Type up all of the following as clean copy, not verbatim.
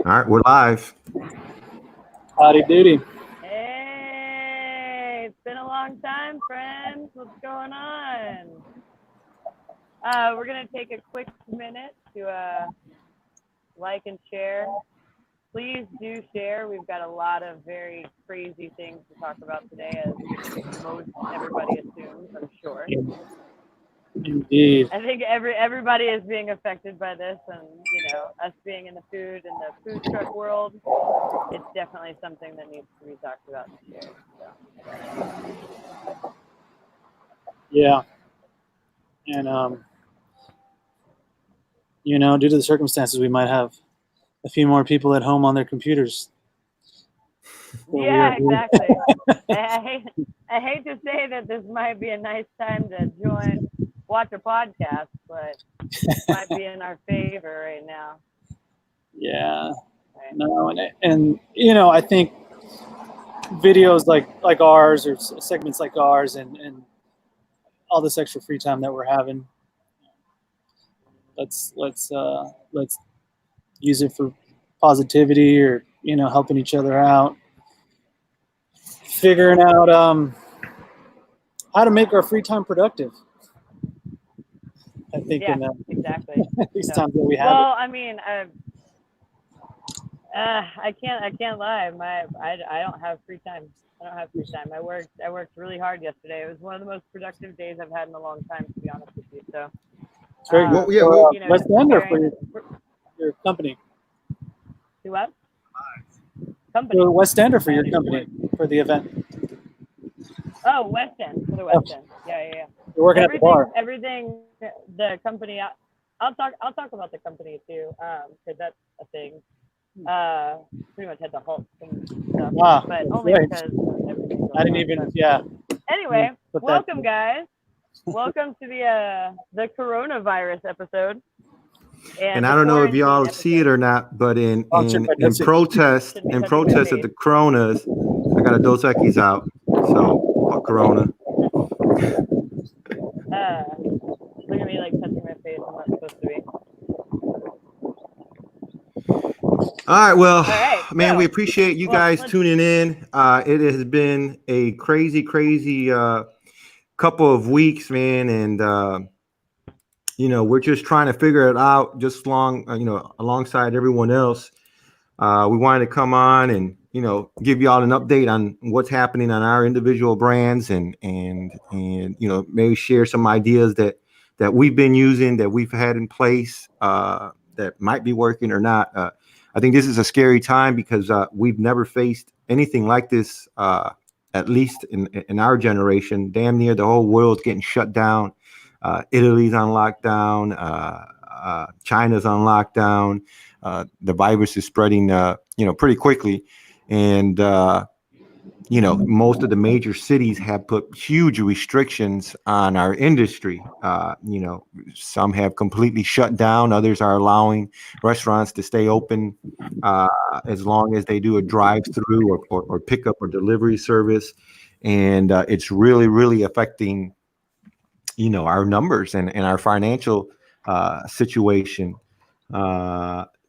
All right, we're live. Howdy doody. Hey, it's been a long time, friends. What's going on? We're going to take a quick minute to like and share. Please do share. We've got a lot of very crazy things to talk about today, as most everybody assumes, I'm sure. Indeed. I think everybody is being affected by this, and us being in the food and the food truck world, it's definitely something that needs to be talked about and shared. So. Yeah. And due to the circumstances, we might have a few more people at home on their computers. Yeah, exactly. I hate to say that this might be a nice time to watch a podcast, but it might be in our favor right now. Yeah. Right. No, and I think videos like ours or segments like ours and all this extra free time that we're having, let's use it for positivity or helping each other out, figuring out how to make our free time productive. I think exactly. these times that we have. Well, I mean, I can't lie. I don't have free time. I don't have free time. I worked really hard yesterday. It was one of the most productive days I've had in a long time, to be honest with you. So. Very good. West End or for your company? Do what? Company. For West End or for your company for the event? Oh, West End, for the West End. Yeah. You're working at the bar. Everything, the company. I'll talk about the company too, because that's a thing. Pretty much had to halt some stuff, but only because I didn't even. Yeah. Anyway, welcome guys. Welcome to the coronavirus episode. And I don't know if y'all see it or not, but in protest of the coronas, I got a Dos Equis out. So fuck Corona. Look at me like touching my face. I'm not supposed to be. All right, well, man, we appreciate you guys tuning in. It has been a crazy couple of weeks, man, and we're just trying to figure it out just alongside everyone else. We wanted to come on and give y'all an update on what's happening on our individual brands and maybe share some ideas that we've been using, that we've had in place, that might be working or not. I think this is a scary time because we've never faced anything like this, at least in our generation. Damn near the whole world's getting shut down. Italy's on lockdown. China's on lockdown. The virus is spreading, pretty quickly. And, most of the major cities have put huge restrictions on our industry. Some have completely shut down. Others are allowing restaurants to stay open as long as they do a drive-through or pickup or delivery service. And it's really, really affecting, our numbers and our financial situation.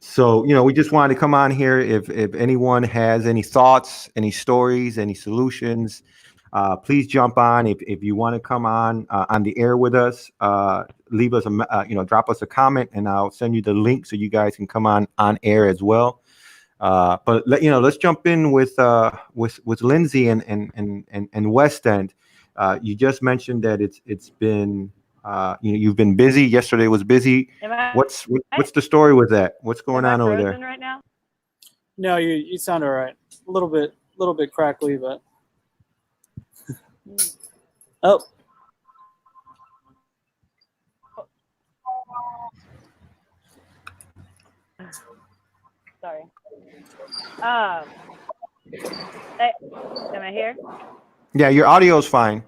So, we just wanted to come on here. If anyone has any thoughts, any stories, any solutions, please jump on. If you want to come on the air with us, leave us drop us a comment, and I'll send you the link so you guys can come on air as well. But let's jump in with Lindsay and West End. You just mentioned that it's been. You've been busy. Yesterday was busy. What's the story with that? What's going on over there? Right now? No, you sound all right. A little bit crackly, but oh. Sorry. Am I here? Yeah, your audio is fine.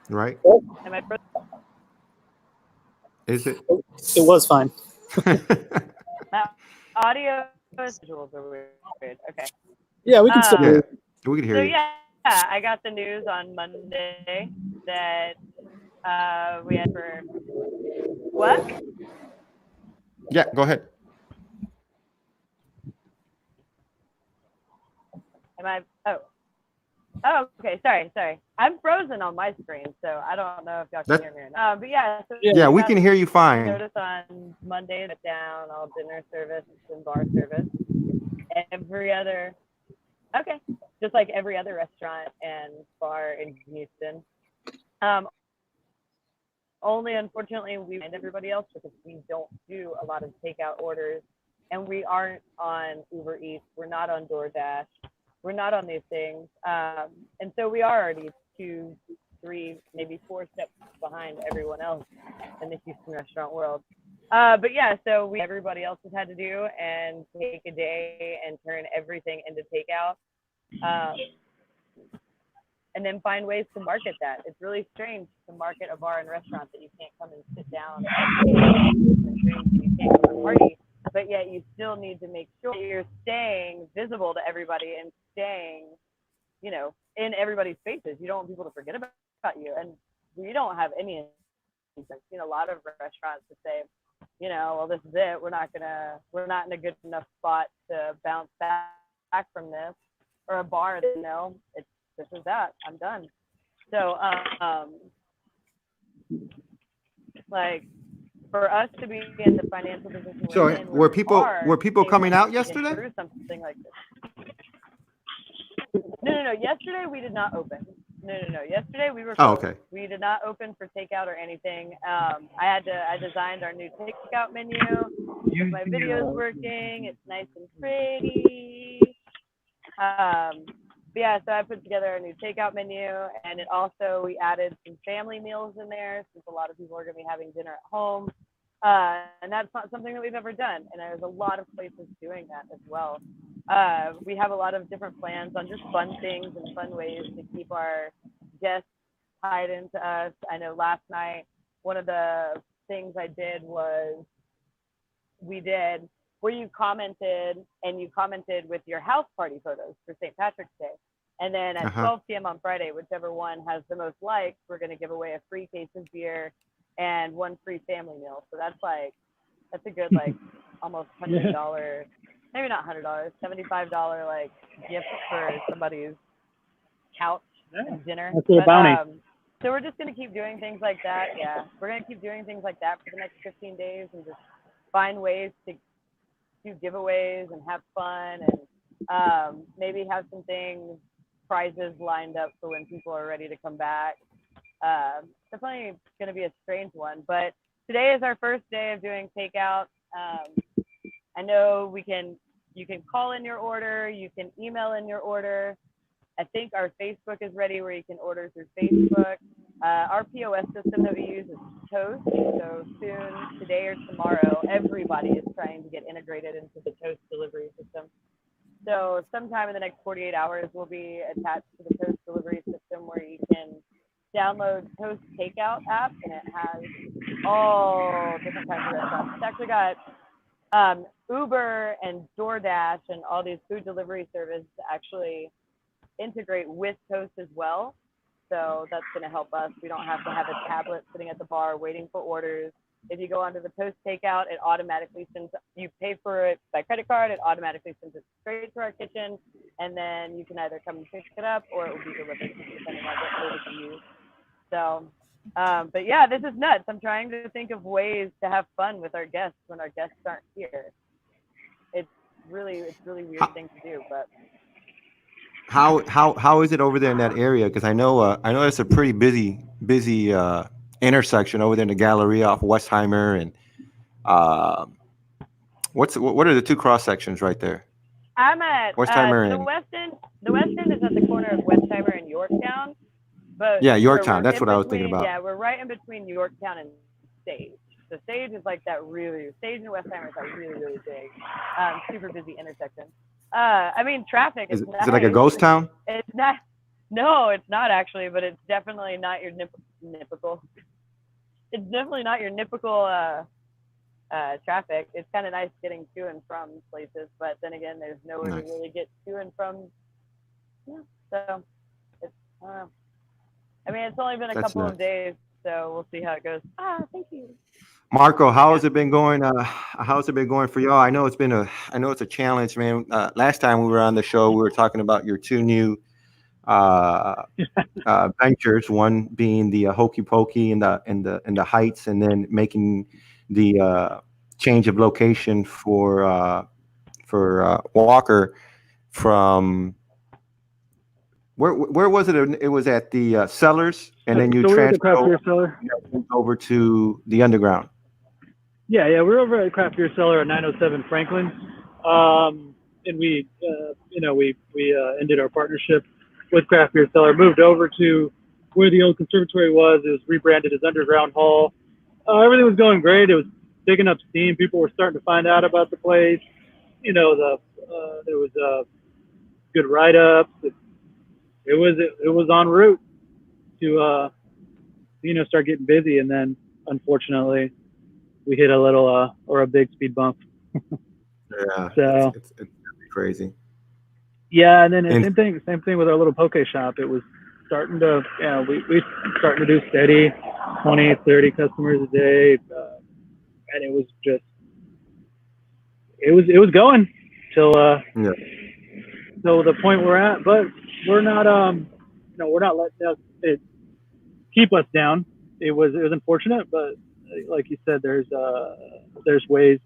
Right? Am I? Is it? It was fine. Audio visuals are weird. Okay. Yeah, we can still we can hear you. Yeah, I got the news on Monday that We had for what? Yeah, go ahead. Am I? Oh, okay. Sorry. I'm frozen on my screen, so I don't know if y'all can hear me or not. But yeah, so Yeah, we can hear you fine. Notice on Monday that down all dinner service and bar service. Every other, okay, just like every other restaurant and bar in Houston. Only unfortunately we find everybody else because we don't do a lot of takeout orders, and we aren't on Uber Eats. We're not on DoorDash. We're not on these things, and so we are already 2, 3, maybe 4 steps behind everyone else in the Houston restaurant world. But yeah, so everybody else has had to do and take a day and turn everything into takeout, and then find ways to market that. It's really strange to market a bar and restaurant that you can't come and sit down and drink, and you can't go to a party, but yet you still need to make sure you're staying visible to everybody and staying, in everybody's faces. You don't want people to forget about you, and we don't have any. I've seen a lot of restaurants that say, well, this is it. We're not in a good enough spot to bounce back from this, or a bar, this is that. I'm done. So, like, for us to be in the financial position So we're in, were people coming out yesterday? Through something like this. No. Yesterday we did not open. No. Yesterday we were closed. Oh, okay. We did not open for takeout or anything. I designed our new takeout menu. My video's working. It's nice and pretty. But yeah, so I put together a new takeout menu, and we added some family meals in there since a lot of people are going to be having dinner at home. And that's not something that we've ever done. And there's a lot of places doing that as well. We have a lot of different plans on just fun things and fun ways to keep our guests tied into us. I know last night, one of the things I did was where you commented with your house party photos for St. Patrick's Day. And then at 12 p.m. on Friday, whichever one has the most likes, we're going to give away a free case of beer and 1 free family meal. So that's a good, almost $100, maybe not $100, $75 gift for somebody's couch and dinner. That's a bounty. So we're just going to keep doing things like that. Yeah, we're going to keep doing things like that for the next 15 days and just find ways to do giveaways and have fun, and maybe have some prizes lined up for when people are ready to come back. Definitely going to be a strange one, but today is our first day of doing takeout. I know you can call in your order, you can email in your order. I think our Facebook is ready where you can order through Facebook. Our POS system that we use is Toast. So soon, today or tomorrow, everybody is trying to get integrated into the Toast delivery system. So sometime in the next 48 hours, we'll be attached to the Toast delivery system where you can download Toast Takeout app, and it has all different kinds of restaurants. It's actually got Uber and DoorDash and all these food delivery services actually integrate with Toast as well. So that's going to help us. We don't have to have a tablet sitting at the bar waiting for orders. If you go onto the Toast Takeout, it automatically sends, you pay for it by credit card, it automatically sends it straight to our kitchen, and then you can either come and pick it up or it will be delivered depending on what service you use. So, but yeah, this is nuts. I'm trying to think of ways to have fun with our guests when our guests aren't here. It's really weird thing to do, but. How is it over there in that area? Because I know it's a pretty busy intersection over there in the Galleria off Westheimer, and what are the two cross sections right there? I'm at Westheimer the West End. The West End is at the corner of Westheimer and Yorktown. But yeah, Yorktown. That's what I was thinking about. Yeah, we're right in between Yorktown and Sage. So Sage is Sage and Westheimer is really big, super busy intersection. I mean, traffic is nice. Is it like a ghost town? It's not. No, it's not actually, but it's definitely not your typical. It's definitely not your typical traffic. It's kind of nice getting to and from places, but then again, there's nowhere to really get to and from. Yeah, so it's. I mean, it's only been a couple of days, So we'll see how it goes. Thank you. Marco, how has it been going? How's it been going for y'all? I know it's a challenge, man. Last time we were on the show, we were talking about your two new uh, ventures. One being the Hokey Pokey in the Heights, and then making the change of location for Walker from where was it? It was at the Cellars, and then you So we were at the transferred craft beer cellar. over to the Underground. Yeah, we're over at craft beer cellar at 907 Franklin, and we ended our partnership with craft beer cellar, moved over to where the old conservatory was. It was rebranded as Underground Hall. Everything was going great. It was picking up steam. People were starting to find out about the place. There was good write-ups. It was en route to start getting busy, and then unfortunately we hit a big speed bump. Yeah, So it's crazy. yeah, and then And same thing with our little poke shop. It was starting to we starting to do steady 20, 30 customers a day, and it was going till yeah, till the point we're at, but we're not we're not letting it keep us down. It was unfortunate, but like you said, there's ways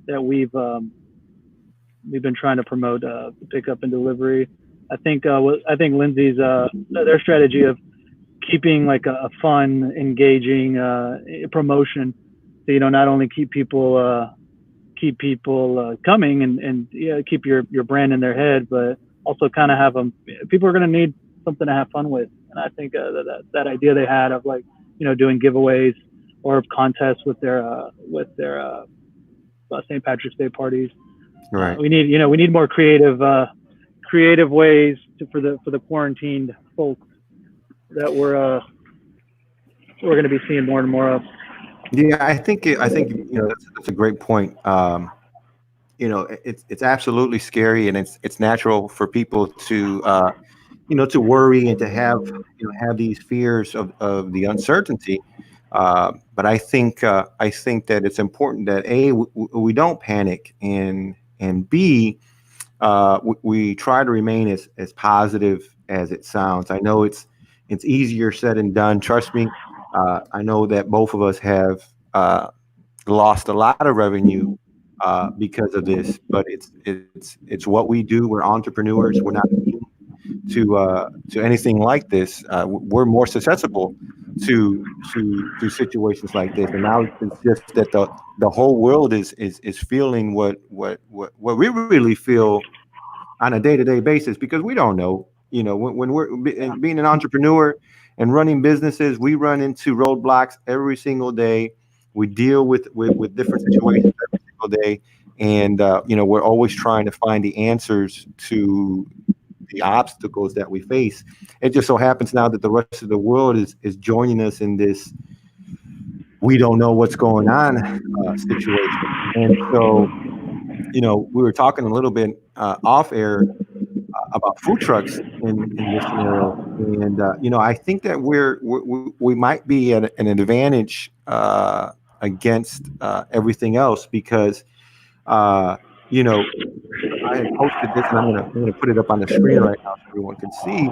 that we've been trying to promote pickup and delivery. I think Lindsay's their strategy of keeping like a fun, engaging promotion, so not only keep people coming and keep your brand in their head, but also kind of have them. People are going to need something to have fun with, and I think that idea they had of like doing giveaways or contests with their St. Patrick's Day parties. right. We need more creative ways for the quarantined folks that we're going to be seeing more and more of. Yeah, I think that's a great point. It's absolutely scary, and it's natural for people to to worry and to have these fears of the uncertainty. But I think that it's important that we don't panic, and B, we try to remain as positive as it sounds. I know it's easier said than done. Trust me. I know that both of us have lost a lot of revenue because of this, but it's what we do. We're entrepreneurs. We're not immune to anything like this. We're more susceptible to situations like this, and now it's just that the whole world is feeling what we really feel on a day-to-day basis, because we don't know. When we're being an entrepreneur and running businesses, we run into roadblocks every single day. We deal with different situations every single day, and we're always trying to find the answers to the obstacles that we face. It just so happens now that the rest of the world is joining us in this we don't know what's going on situation. And so, we were talking a little bit off air about food trucks in this scenario, and I think that we might be at an advantage against everything else, because I had posted this, and I'm gonna put it up on the screen right now so everyone can see.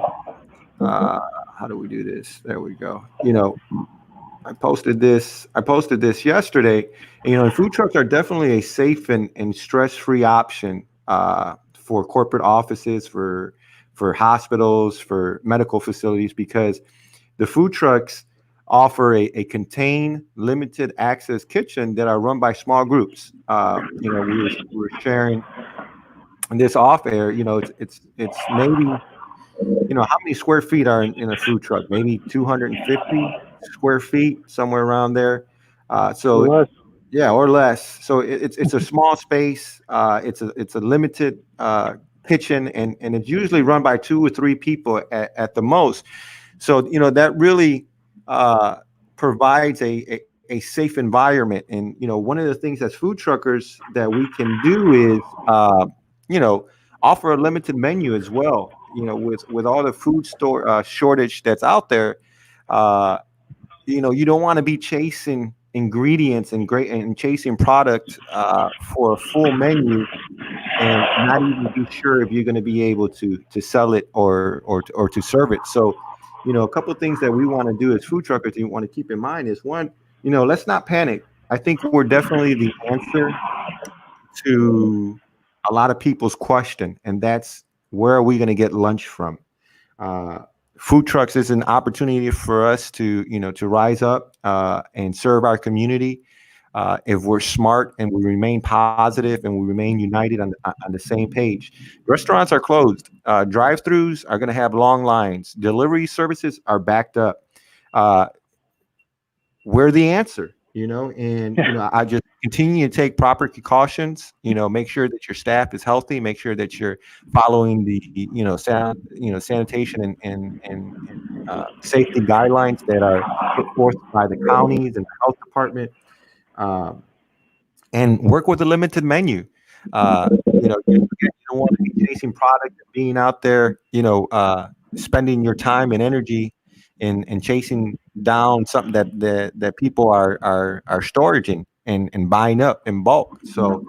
How do we do this? There we go. I posted this yesterday. And, food trucks are definitely a safe and stress-free option for corporate offices, for hospitals, for medical facilities, because the food trucks offer a contained, limited access kitchen that are run by small groups. We were sharing this off air. It's maybe, how many square feet are in a food truck? Maybe 250 square feet, somewhere around there. So Less. yeah, or less. So it's a small space. It's a limited kitchen, and it's usually run by 2 or 3 people at the most. So that really provides a safe environment. And one of the things as food truckers that we can do is offer a limited menu as well. With all the food store shortage that's out there. you don't want to be chasing ingredients and chasing product for a full menu and not even be sure if you're going to be able to sell it or to serve it. So, a couple of things that we want to do as food truckers, you want to keep in mind is one, let's not panic. I think we're definitely the answer to a lot of people's question, and that's where are we going to get lunch from? Uh, Food trucks is an opportunity for us to rise up and serve our community. If we're smart and we remain positive and we remain united on the same page. Restaurants are closed. Drive-throughs are going to have long lines. Delivery services are backed up. Uh, we're the answer, and I just continue to take proper precautions. Make sure that your staff is healthy. Make sure that you're following the sanitation and safety guidelines that are put forth by the counties and the health department. Um, and work with a limited menu. You don't want to be chasing product and being out there, spending your time and energy and chasing down something that people are storaging and buying up in bulk. So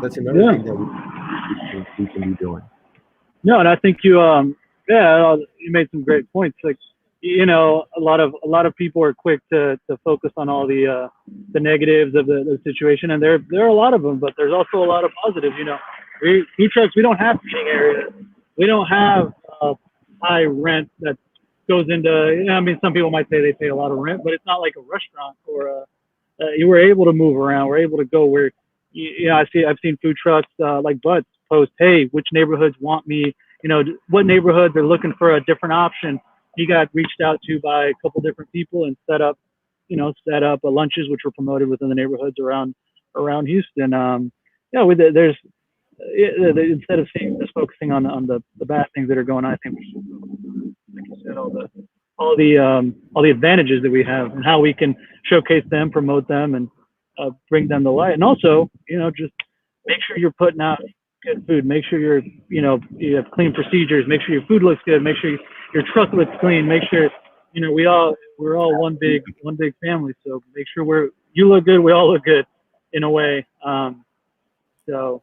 that's another Yeah. thing that we can be doing. No, and I think you made some great points. Like, a lot of people are quick to focus on all the negatives of the situation, and there are a lot of them, but there's also a lot of positives. Food trucks, we don't have seating areas, we don't have high rent that goes into. I mean, some people might say they pay a lot of rent, but it's not like a restaurant or you were able to move around. We're able to go where I've seen food trucks like Butts post, hey, which neighborhoods want me? What neighborhoods are looking for a different option. He got reached out to by a couple different people and set up lunches which were promoted within the neighborhoods around Houston. There's instead of just focusing on the bad things that are going on, I think we should, like you said, all the advantages that we have and how we can showcase them, promote them, and bring them to light. And also, just make sure you're putting out good food. Make sure you have clean procedures. Make sure your food looks good. Make sure your truck looks clean. Make sure we're all one big family. So make sure you look good. We all look good in a way. So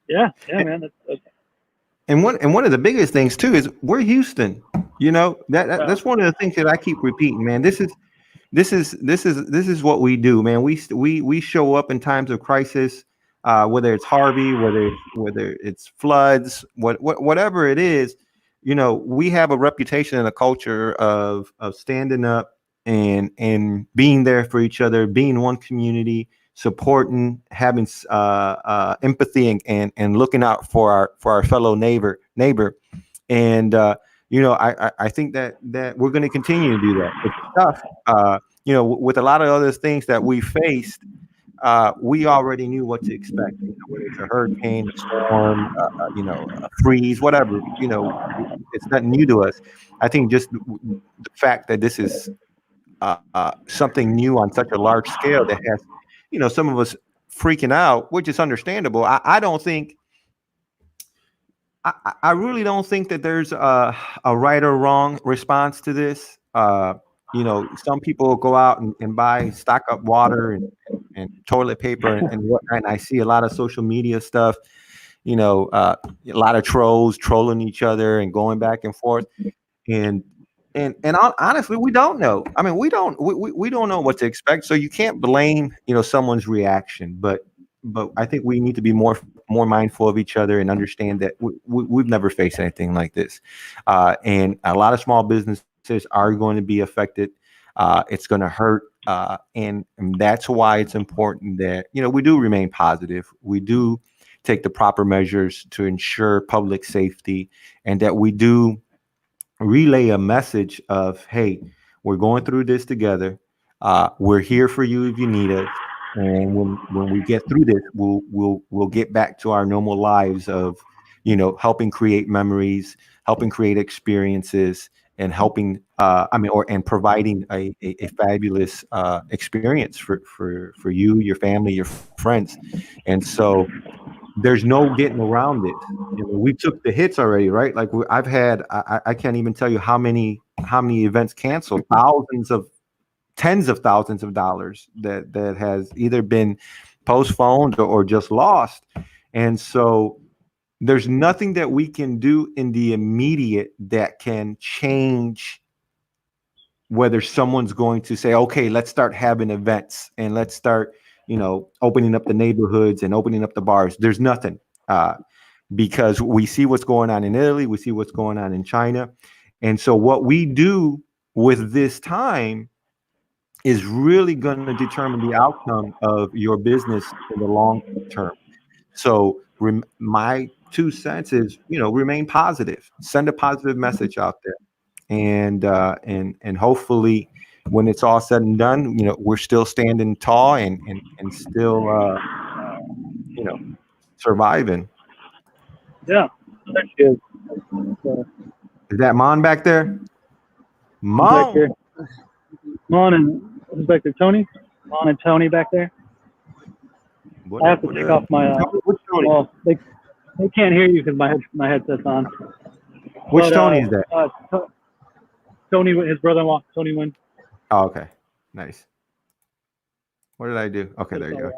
yeah, man. That's And one of the biggest things too is we're Houston. That's one of the things that I keep repeating, man. This is what we do, man. We show up in times of crisis, whether it's Harvey, whether it's floods, whatever it is. We have a reputation and a culture of standing up and being there for each other, being one community, supporting, having empathy and looking out for our fellow neighbor. And I think that we're going to continue to do that. It's tough. With a lot of other things that we faced, we already knew what to expect. Whether it's a hurricane, a storm, a freeze, whatever. It's nothing new to us. I think just the fact that this is something new on such a large scale that has, some of us freaking out, which is understandable. I don't think. I really don't think that there's a right or wrong response to this. Some people go out and buy stock up water and toilet paper and whatnot. And I see a lot of social media stuff, a lot of trolls trolling each other and going back and forth. And honestly, we don't know. I mean, we don't know what to expect. So you can't blame, someone's reaction. But I think we need to be more mindful of each other and understand that we've never faced anything like this. And a lot of small businesses are going to be affected. It's going to hurt. And that's why it's important that, we do remain positive. We do take the proper measures to ensure public safety, and that we do relay a message of, hey, we're going through this together. We're here for you if you need us. And when we get through this, we'll get back to our normal lives of, helping create memories, helping create experiences, and helping and providing a fabulous experience for you, your family, your friends. And so there's no getting around it. We took the hits already, right? Like I've had, I can't even tell you how many events canceled, thousands of tens of thousands of dollars that has either been postponed or just lost. And so there's nothing that we can do in the immediate that can change whether someone's going to say, okay, let's start having events and let's start, opening up the neighborhoods and opening up the bars. There's nothing, because we see what's going on in Italy. We see what's going on in China. And so what we do with this time is really going to determine the outcome of your business in the long term. So my 2 cents is, remain positive, send a positive message out there. And hopefully when it's all said and done, we're still standing tall and still, surviving. Yeah. There she is. Is that Mon back there? Back Mon. here. Mon and who's back there? Tony? Mon and Tony back there. I have to take off my. Which Tony? Well, they can't hear you because my headset's on. Which Tony is that? Tony, his brother-in-law, Tony Wynn. Oh, okay. Nice. What did I do? Okay, there you go.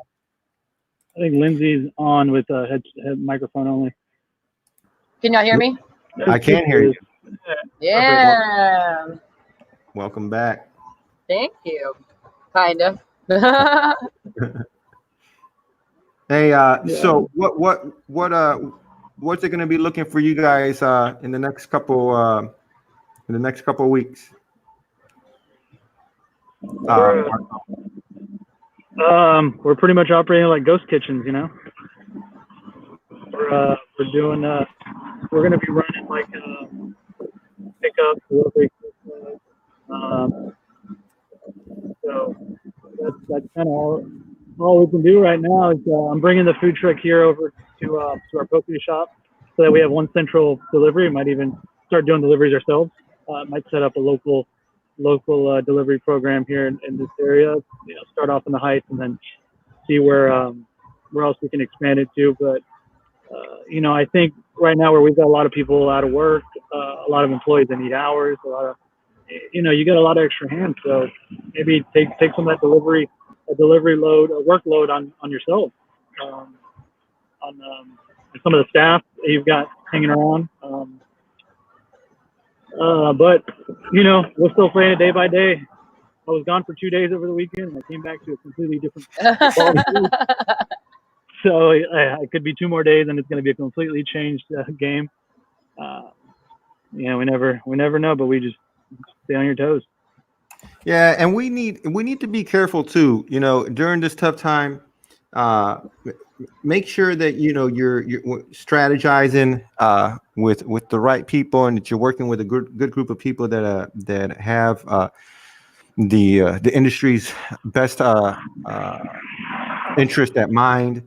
I think Lindsay's on with head microphone only. Can y'all hear me? I can hear you. Yeah. Welcome back. Thank you. Kind of. Hey, so what's it going to be looking for you guys in the next couple weeks? We're pretty much operating like ghost kitchens, We're doing. We're going to be running like pickup delivery. So that's kind of all we can do right now. Is I'm bringing the food truck here over to our poke shop so that we have one central delivery. Might even start doing deliveries ourselves. Might set up a local delivery program here in this area. Start off in the Heights and then see where else we can expand it to. But I think right now where we've got a lot of people out of work, a lot of employees that need hours, a lot of you got a lot of extra hands. So maybe take some of that delivery load, a workload on yourself, on some of the staff that you've got hanging around. But we're still playing it day by day. I was gone for 2 days over the weekend, and I came back to a completely different quality food. So it could be 2 more days, and it's going to be a completely changed game. We never know, but we just stay on your toes. Yeah, and we need to be careful too. During this tough time, make sure that you're strategizing with the right people, and that you're working with a good group of people that have the industry's best interest at mind.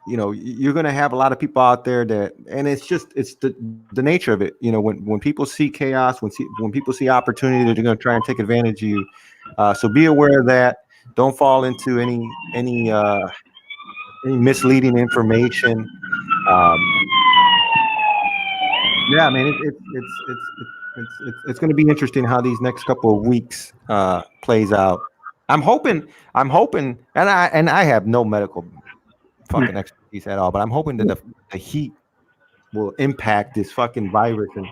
You're going to have a lot of people out there and it's the nature of it. When people see chaos, when people see opportunity, they're going to try and take advantage of you. So be aware of that. Don't fall into any misleading information. Yeah, man, it's going to be interesting how these next couple of weeks plays out. I'm hoping, and I have no medical fucking expertise at all, but I'm hoping that the heat will impact this fucking virus and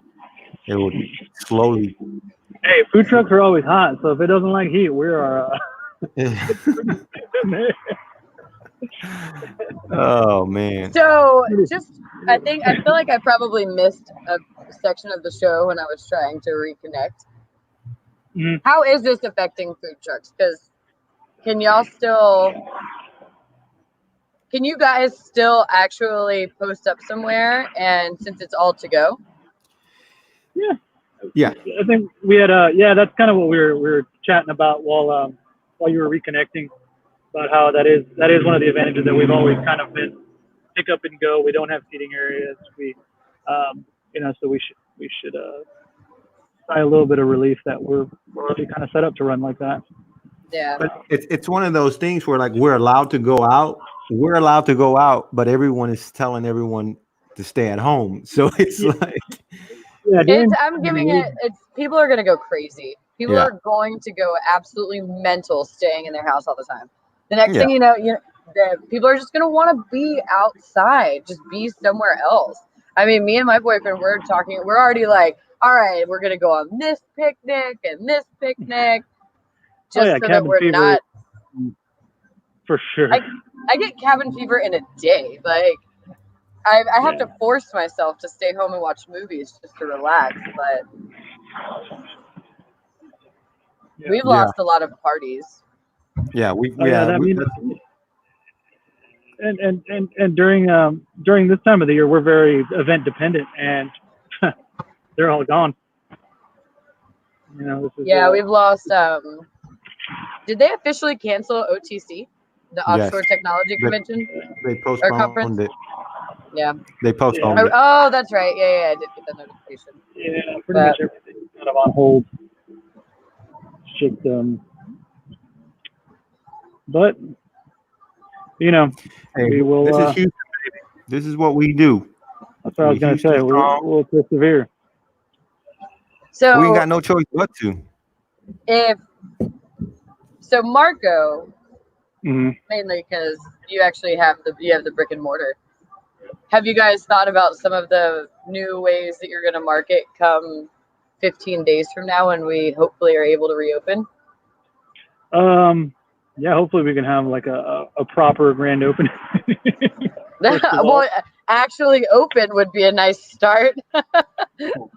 it will slowly. Hey, food trucks are always hot, so if it doesn't like heat, we are. Oh man. So I feel like I probably missed a section of the show when I was trying to reconnect. Mm-hmm. How is this affecting food trucks? Because can you guys still actually post up somewhere, and since it's all to go? Yeah. I think we had that's kind of what we were chatting about while you were reconnecting, about how that is one of the advantages that we've always kind of been pick up and go. We don't have seating areas. So we should sigh a little bit of relief that we're already kind of set up to run like that. Yeah. But it's one of those things where we're allowed to go out. We're allowed to go out, but everyone is telling everyone to stay at home. So it's like, I'm giving it. People are gonna go crazy. People Yeah. are going to go absolutely mental staying in their house all the time. The next Yeah. thing you know, the people are just going to want to be outside, just be somewhere else. I mean, me and my boyfriend, we're already like, all right, we're going to go on this picnic and this picnic, just so that cabin we're fever, not. for sure. I get cabin fever in a day. Like, I have to force myself to stay home and watch movies just to relax. But we've lost a lot of parties. Yeah. And during this time of the year, we're very event dependent, and they're all gone. This is, We've lost. Did they officially cancel OTC, the Offshore Technology Convention They or conference? postponed it. Yeah. They postponed it. Oh, that's right. Yeah, I did get that notification. Yeah, pretty much everything's kind of on hold. It's just, but Hey, we will. This is Houston, baby. This is what we do. That's what I was going to say. We'll persevere. So we ain't got no choice but to. Marco, Mm-hmm. mainly because you actually have the brick and mortar. Have you guys thought about some of the new ways that you're going to market come 15 days from now when we hopefully are able to reopen? Yeah, hopefully we can have like a proper grand opening. Well, actually open would be a nice start. No.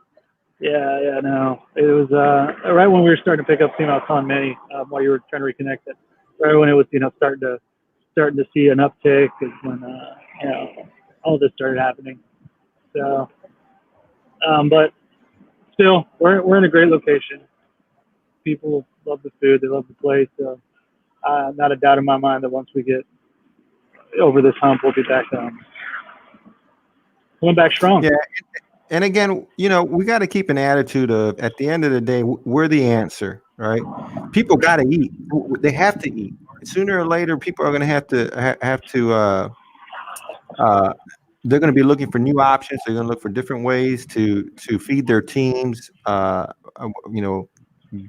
It was right when we were starting to pick up steam. I was telling Manny while you were trying to reconnect it. Right when it was starting to see an uptick is when all this started happening. So, but still, we're in a great location. People love the food. They love the place. So, not a doubt in my mind that once we get over this hump, we'll be back going back strong. Yeah. And again, we got to keep an attitude of, at the end of the day, we're the answer, right? People got to eat. They have to eat. Sooner or later, people are going to have to they're going to be looking for new options. They're going to look for different ways to feed their teams.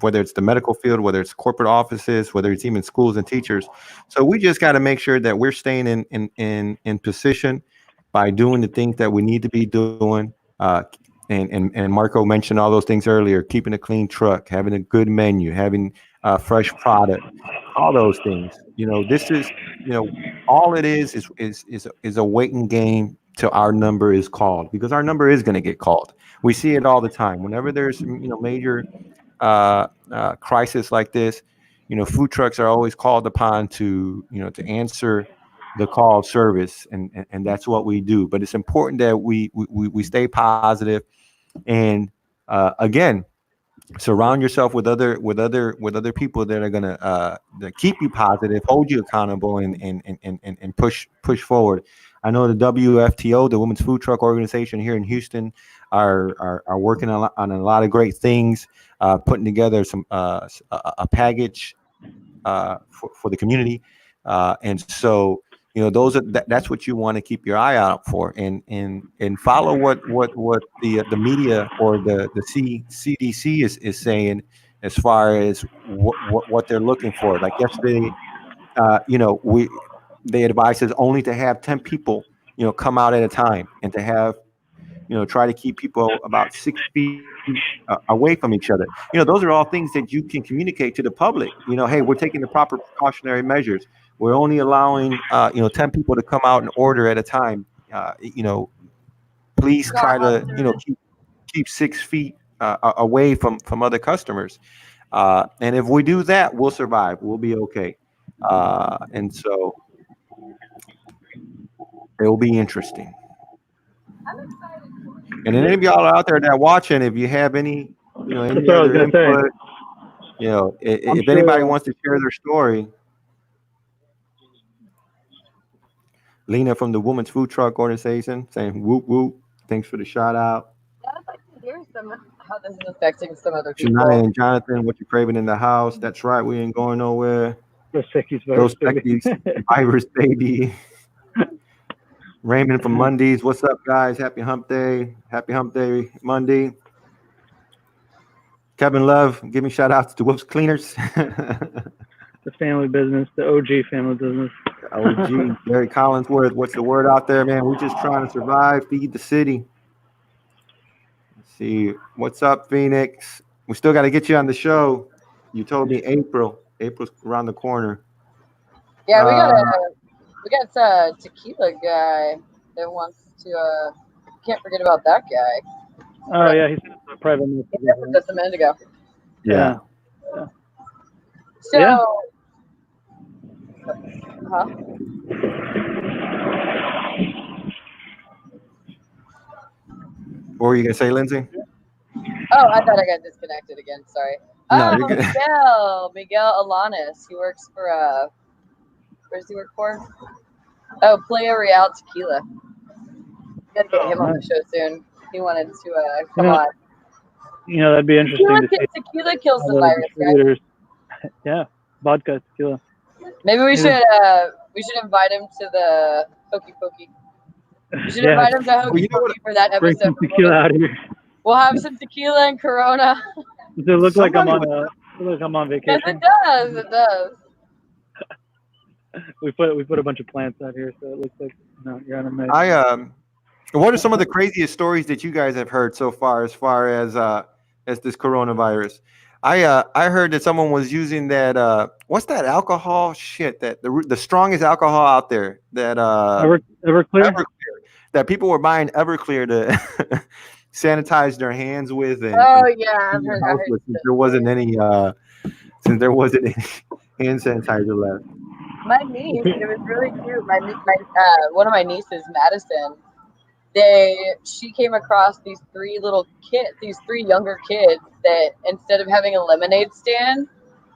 Whether it's the medical field, whether it's corporate offices, whether it's even schools and teachers. So we just got to make sure that we're staying in position by doing the things that we need to be doing. And Marco mentioned all those things earlier: keeping a clean truck, having a good menu, having fresh product, all those things. This is all it is a waiting game till our number is called, because our number is going to get called. We see it all the time. Whenever there's major crisis like this, food trucks are always called upon to answer the call of service, and that's what we do. But it's important that we stay positive, and again, surround yourself with other people that are gonna keep you positive, hold you accountable, and push forward. I know the WFTO, the Women's Food Truck Organization here in Houston, are working on a lot of great things, putting together some a package for the community, and so that's what you want to keep your eye out for, and follow what the media or the CDC is saying as far as what they're looking for. Like yesterday, they advised us only to have 10 people come out at a time, and to have try to keep people about 6 feet away from each other. Those are all things that you can communicate to the public. Hey, we're taking the proper precautionary measures. We're only allowing 10 people to come out and order at a time. Please try to keep 6 feet away from other customers. And if we do that, we'll survive. We'll be okay. And so it will be interesting. And then any of y'all out there that are watching, if you have any other input, if anybody wants to share their story. Lena from the Women's Food Truck Organization saying whoop whoop. Thanks for the shout out. Yeah, I'd like to hear how this is affecting some other people. Shania and Jonathan, what you craving in the house? That's right, we ain't going nowhere. Those Becky's virus baby. Raymond from Mondays, what's up, guys? Happy Hump Day! Happy Hump Day Monday. Kevin Love, give me shout outs to Wolf's Cleaners. The family business, the OG family business. OG, Gary Collinsworth. What's the word out there, man? We're just trying to survive, feed the city. Let's see. What's up, Phoenix? We still got to get you on the show. You told me April. April's around the corner. Yeah, we got a tequila guy that wants to. Can't forget about that guy. Oh yeah, he's a private message. He met with us a minute ago. Yeah. So. Yeah. Huh? What were you gonna say, Lindsay? Oh, I thought I got disconnected again. Sorry. No, Oh, you're good. Miguel Alanis. He works for where does he work for? Oh, Playa Real Tequila. Gotta get him on the show soon. He wanted to come on. You know, that'd be interesting to see. Tequila kills the Other virus, guys. distributors. Yeah, vodka, tequila. Maybe we should invite him to the Hokey Pokey. We should invite him to Hokey Pokey for that Bring episode. some tequila out here. We'll have some tequila and Corona. Does it look like I'm on vacation? Yes, it does. It does. We put a bunch of plants out here, so it looks like you're on a mess. What are some of the craziest stories that you guys have heard so far as this coronavirus? I heard that someone was using that what's that alcohol shit, that the strongest alcohol out there, that Everclear? that people were buying Everclear to sanitize their hands with. And, yeah, I've heard since there wasn't any hand sanitizer left. My niece, it was really cute. My one of my nieces, Madison, she came across these three younger kids that instead of having a lemonade stand,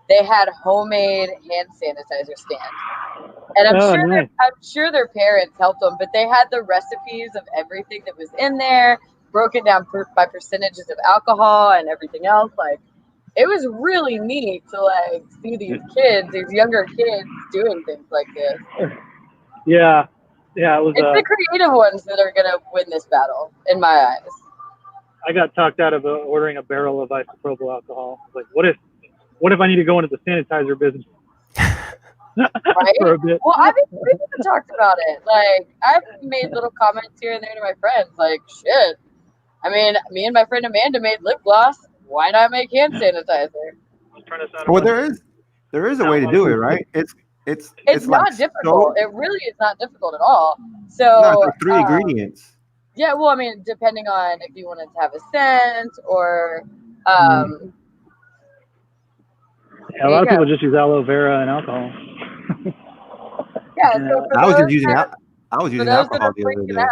they had homemade hand sanitizer stand. And I'm sure their parents helped them, but they had the recipes of everything that was in there, broken down by percentages of alcohol and everything else. Like, it was really neat to see these younger kids doing things like this. Yeah, it was. It's the creative ones that are gonna win this battle, in my eyes. I got talked out of ordering a barrel of isopropyl alcohol. Like, what if I need to go into the sanitizer business? Right? For a bit. Well, I've talked about it. Like, I've made little comments here and there to my friends. Like, shit. I mean, me and my friend Amanda made lip gloss. Why not make hand sanitizer? Well, there is a way to do it, right? It's not difficult. It really is not difficult at all. So there's 3 ingredients. Yeah, well, I mean, depending on if you wanted to have a scent or a lot of people just use aloe vera and alcohol. Yeah, so I was using alcohol the other day.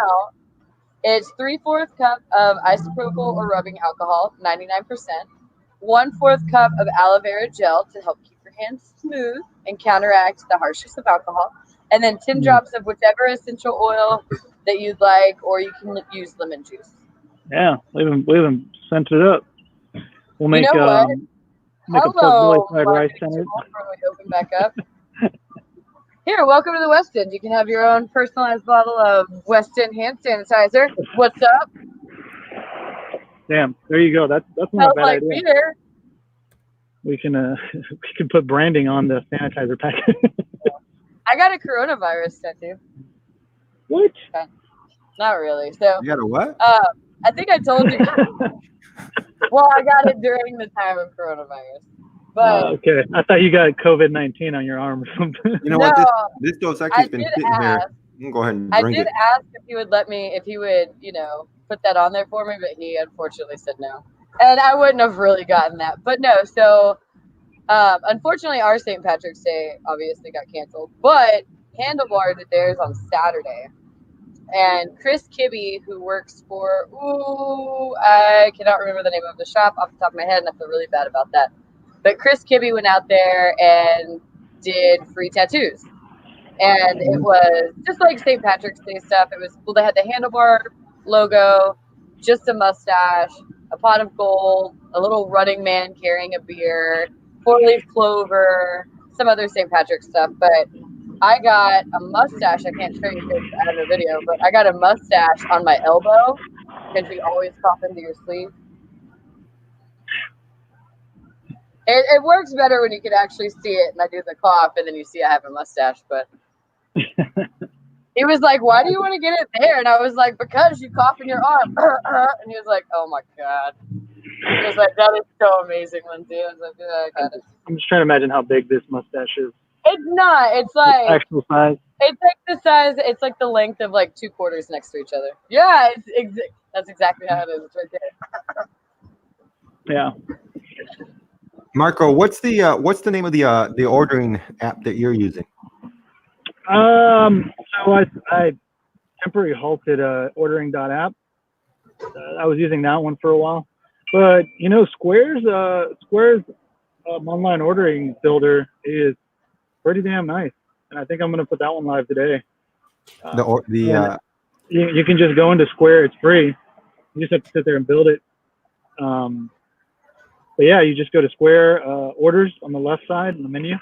It's 3/4 cup of isopropyl or rubbing alcohol, 99%. 1/4 cup of aloe vera gel to help keep your hands smooth and counteract the harshness of alcohol. And then 10 drops of whichever essential oil that you'd like, or you can use lemon juice. Yeah, we haven't sent it up. We'll make a pork belly fried rice sandwich when we open back up. Here, welcome to the West End. You can have your own personalized bottle of West End hand sanitizer. What's up? Damn, there you go. That's not a bad idea. Beer. We can put branding on the sanitizer packet. I got a coronavirus tattoo. What? Okay. Not really. So You got a what? I think I told you. Well, I got it during the time of coronavirus. But okay, I thought you got COVID-19 on your arm or something. You know what? This Dos Equis has been sitting here. You can go ahead and drink it. I did ask if he would put that on there for me, but he unfortunately said no. And I wouldn't have really gotten that. But no, so unfortunately our St. Patrick's Day obviously got canceled. But Handlebar did theirs on Saturday. And Chris Kibbe, who works for, I cannot remember the name of the shop off the top of my head, and I feel really bad about that. But Chris Kibbe went out there and did free tattoos. And it was just like St. Patrick's Day stuff. It was cool. They had the Handlebar logo, just a mustache, a pot of gold, a little running man carrying a beer, 4-leaf clover, some other St. Patrick's stuff. But I got a mustache. I can't show you this out of the video, but I got a mustache on my elbow because you always cough into your sleeve. It works better when you can actually see it, and I do the cough, and then you see I have a mustache. But he was like, "Why do you want to get it there?" And I was like, "Because you cough in your arm." And he was like, "Oh my god." He was like, "That is so amazing, Lindsay." I was like, "Yeah, I got it." I'm just trying to imagine how big this mustache is. It's not. It's like Actual size. it's like the size. It's like the length of like 2 quarters next to each other. Yeah, that's exactly how it is. It's right there. Yeah. Marco, what's the name of the ordering app that you're using? So I temporarily halted ordering.app. I was using that one for a while, but Square's online ordering builder is pretty damn nice, and I think I'm gonna put that one live today. You can just go into Square. It's free. You just have to sit there and build it. But yeah, you just go to Square orders on the left side in the menu.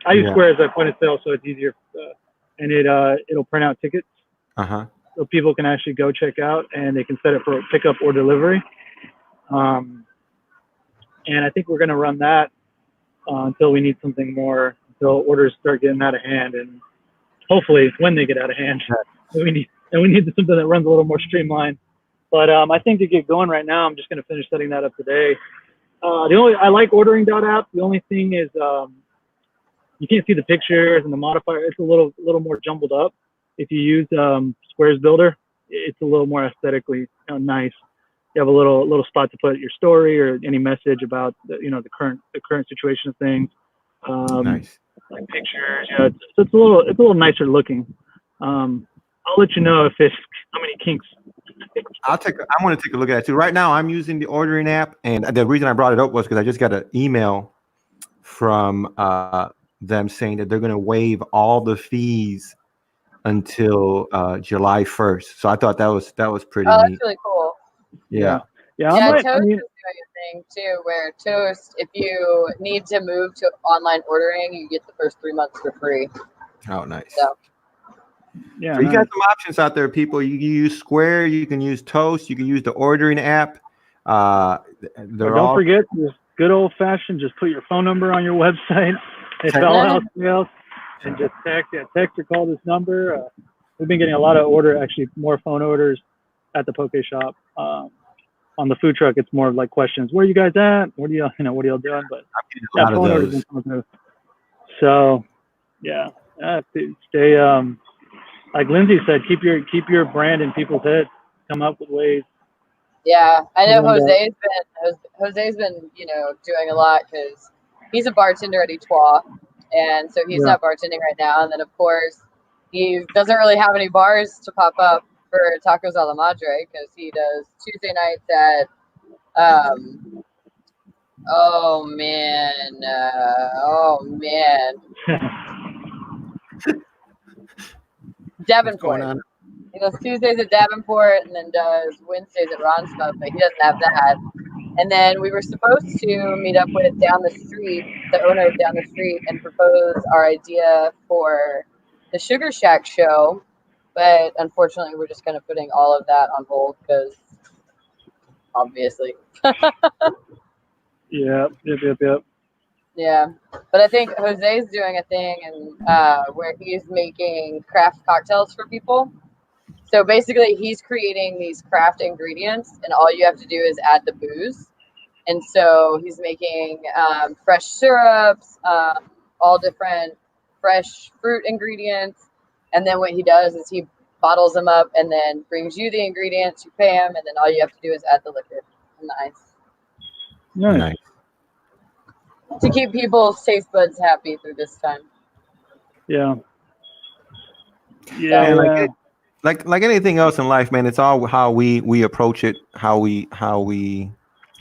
I use Square as a point of sale, so it's easier, and it'll print out tickets, so people can actually go check out, and they can set it for pickup or delivery. And I think we're gonna run that until we need something more, until orders start getting out of hand, and hopefully when they get out of hand, we need something that runs a little more streamlined. But I think to get going right now, I'm just gonna finish setting that up today. I like ordering.app. The only thing is you can't see the pictures and the modifier. It's a little more jumbled up. If you use Square's Builder, it's a little more aesthetically nice. You have a little spot to put your story or any message about the current situation of things. Nice. Like pictures. It's a little nicer looking. I'll let you know if it's how many kinks. I want to take a look at it too. Right now, I'm using the ordering app, and the reason I brought it up was because I just got an email from them saying that they're going to waive all the fees until July 1st. So I thought that was pretty neat. That's really cool. Yeah. Toast is doing a thing too, where Toast, if you need to move to online ordering, you get the first 3 months for free. Oh, nice. So So you got some options out there, people. You can use Square, you can use Toast, you can use the ordering app. Don't forget this good old fashioned. Just put your phone number on your website. If all else fails, and just text or call this number. We've been getting a lot of more phone orders at the poke shop. On the food truck, it's more like questions. Where are you guys at? What are y'all doing? But phone orders been coming through. So stay. Like Lindsay said, keep your brand in people's heads. Come up with ways. Yeah, I know Jose's been doing a lot because he's a bartender at Etoile, and so he's not bartending right now. And then of course he doesn't really have any bars to pop up for Tacos a la Madre because he does Tuesday nights at oh man Davenport. He does Tuesdays at Davenport and then does Wednesdays at Ron's Pub, but he doesn't have that. And then we were supposed to meet up with down the street, the owner down the street, and propose our idea for the Sugar Shack show. But unfortunately, we're just kind of putting all of that on hold because obviously. Yep. Yeah, but I think Jose's doing a thing and where he's making craft cocktails for people. So basically, he's creating these craft ingredients, and all you have to do is add the booze. And so he's making fresh syrups, all different fresh fruit ingredients. And then what he does is he bottles them up and then brings you the ingredients, you pay him, and then all you have to do is add the liquor and the ice. Nice. To keep people's taste buds happy through this time. Yeah. Like anything else in life, man, it's all how we approach it, how we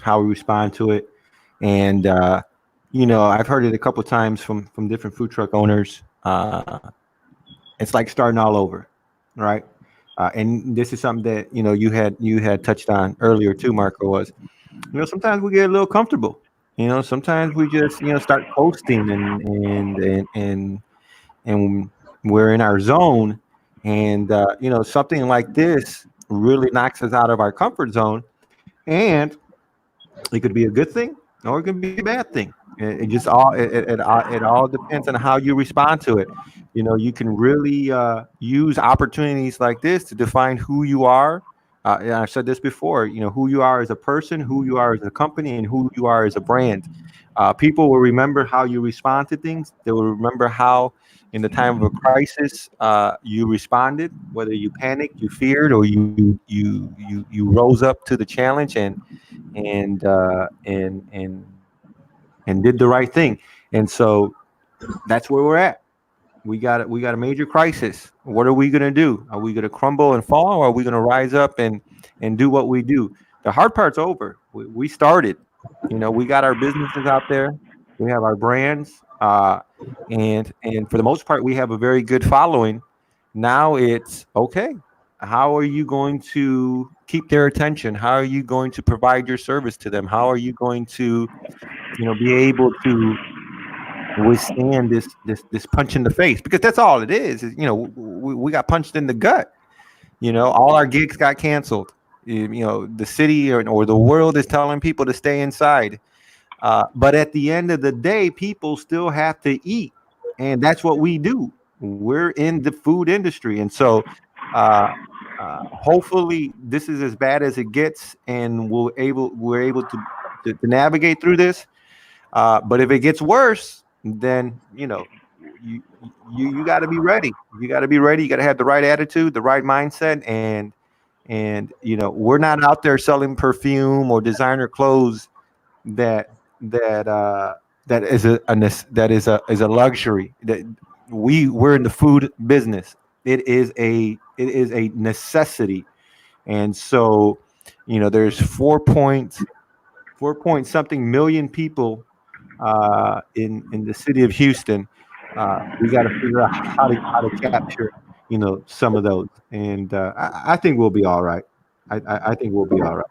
respond to it. And I've heard it a couple of times from different food truck owners. It's like starting all over, right? And this is something that you had touched on earlier too, Marco, was sometimes we get a little comfortable. Sometimes we just start posting and we're in our zone, and something like this really knocks us out of our comfort zone, and it could be a good thing or it could be a bad thing. It all depends on how you respond to it. You know, you can really use opportunities like this to define who you are. And I've said this before. You know, who you are as a person, who you are as a company, and who you are as a brand. People will remember how you respond to things. They will remember how, in the time of a crisis, you responded. Whether you panicked, you feared, or you rose up to the challenge and and did the right thing. And so that's where we're at. We got a major crisis. What are we going to do? Are we going to crumble and fall, or are we going to rise up and do what we do? The hard part's over. We started. You know, we got our businesses out there. We have our brands, and for the most part, we have a very good following. Now it's okay. How are you going to keep their attention? How are you going to provide your service to them? How are you going to, be able to withstand this punch in the face? Because that's all it is, we got punched in the gut. All our gigs got canceled. The city or the world is telling people to stay inside, but at the end of the day, people still have to eat, and that's what we do. We're in the food industry, and so uh, hopefully this is as bad as it gets, and we're able to navigate through this. But if it gets worse, then you got to be ready. You got to be ready. You got to have the right attitude, the right mindset, and we're not out there selling perfume or designer clothes that that that is a luxury. That we're in the food business. It is a necessity, and so there's 4 point something million people in the city of Houston. We got to figure out how to capture some of those, and I think we'll be all right. I think we'll be all right.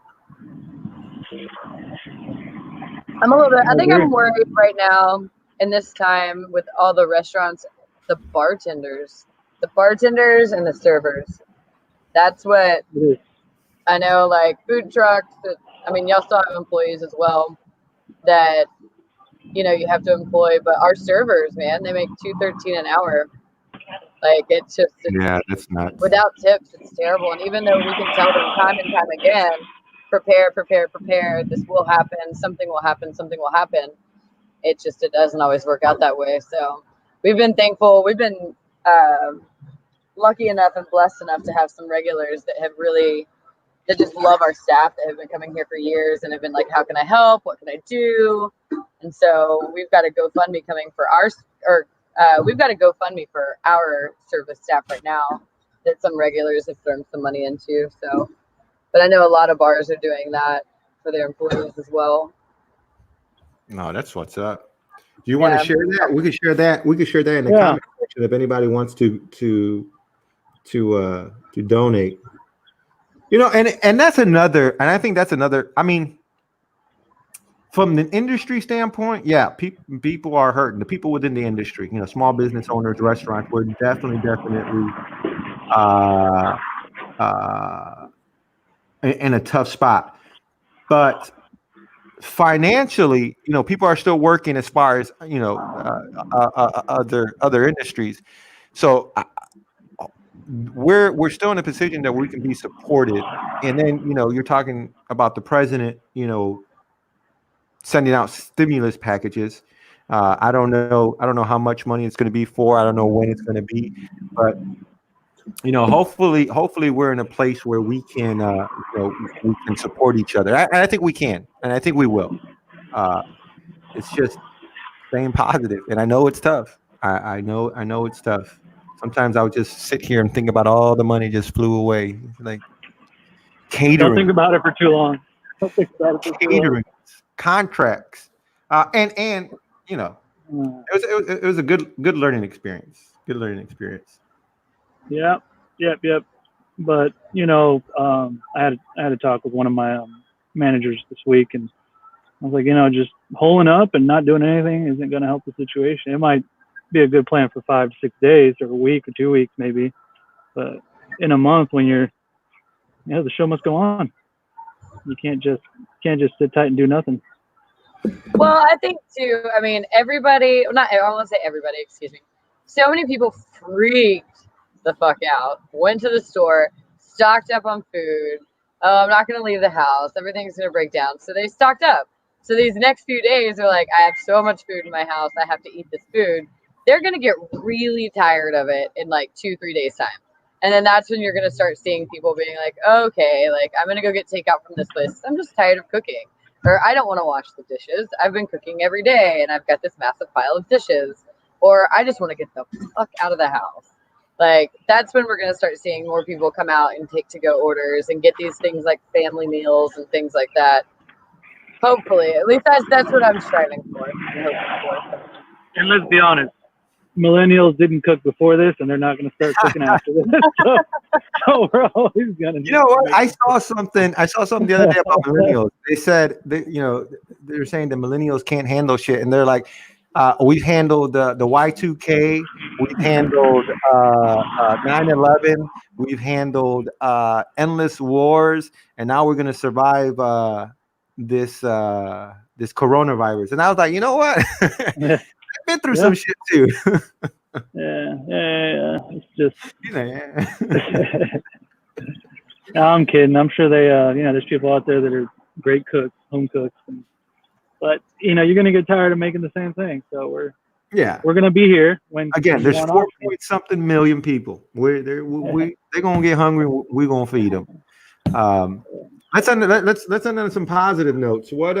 I'm a little bit. I I think agree. I'm worried right now in this time with all the restaurants, the bartenders and the servers. That's what It is. I know. Like food trucks. I mean, y'all still have employees as well that you have to employ, but our servers, man, they make $2.13 an hour. Like it's Yeah, that's nuts. without tips, it's terrible. And even though we can tell them time and time again, prepare, prepare, prepare, this will happen, something will happen, something will happen. It doesn't always work out that way. So we've been thankful. We've been lucky enough and blessed enough to have some regulars that just love our staff, that have been coming here for years and have been like, how can I help? What can I do? And so we've got a GoFundMe coming for we've got a GoFundMe for our service staff right now that some regulars have thrown some money into. So, but I know a lot of bars are doing that for their employees as well. No, that's what's up. Do you want to Yeah. share that? We can share that. We can share that in the Yeah. comment section if anybody wants to donate. And that's another, and I think that's another. I mean, from the industry standpoint, yeah, people are hurting. The people within the industry, small business owners, restaurants, we're definitely uh, uh, in a tough spot. But financially, people are still working as far as other industries. So we're still in a position that we can be supported. And then you're talking about the president, sending out stimulus packages. I don't know how much money it's going to be for. I don't know when it's going to be, but hopefully we're in a place where we can support each other. And I think we can, and I think we will. It's just staying positive, and I know it's tough. I know it's tough. Sometimes I would just sit here and think about all the money just flew away, like Don't think catering, about it for too long. Don't think about it for too long. catering contracts, and it was a good learning experience. Good learning experience. Yeah, yep. But I had a talk with one of my managers this week, and I was like, just holding up and not doing anything isn't going to help the situation. It might be a good plan for 5 to 6 days, or a week or 2 weeks maybe, but in a month, when the show must go on. You can't just sit tight and do nothing. Well, I think too. I mean, everybody. Well, not. I won't say everybody. Excuse me. So many people freaked the fuck out. Went to the store, stocked up on food. Oh, I'm not gonna leave the house. Everything's gonna break down. So they stocked up. So these next few days are like, I have so much food in my house. I have to eat this food. They're gonna get really tired of it in like 2-3 days time. And then that's when you're gonna start seeing people being like, okay, like I'm gonna go get takeout from this place. I'm just tired of cooking. Or I don't want to wash the dishes. I've been cooking every day and I've got this massive pile of dishes. Or I just want to get the fuck out of the house. Like that's when we're going to start seeing more people come out and take to-go orders and get these things like family meals and things like that. Hopefully, at least that's what I'm striving for and hoping for. And let's be honest, millennials didn't cook before this, and they're not going to start cooking after this. So we're always going to. You know what? I saw something the other day about millennials. They said they're saying the millennials can't handle shit, and they're like, we've handled the Y2K, we've handled 9/11, we've handled endless wars, and now we're gonna survive this coronavirus. And I was like, you know what? I've been through some shit too. Yeah. It's just. Yeah. No, I'm kidding. I'm sure they, there's people out there that are great cooks, home cooks, but you're gonna get tired of making the same thing. So we're gonna be here when again. There's 4 point something million people. They're gonna get hungry. We're gonna feed them. Let's end on some positive notes. What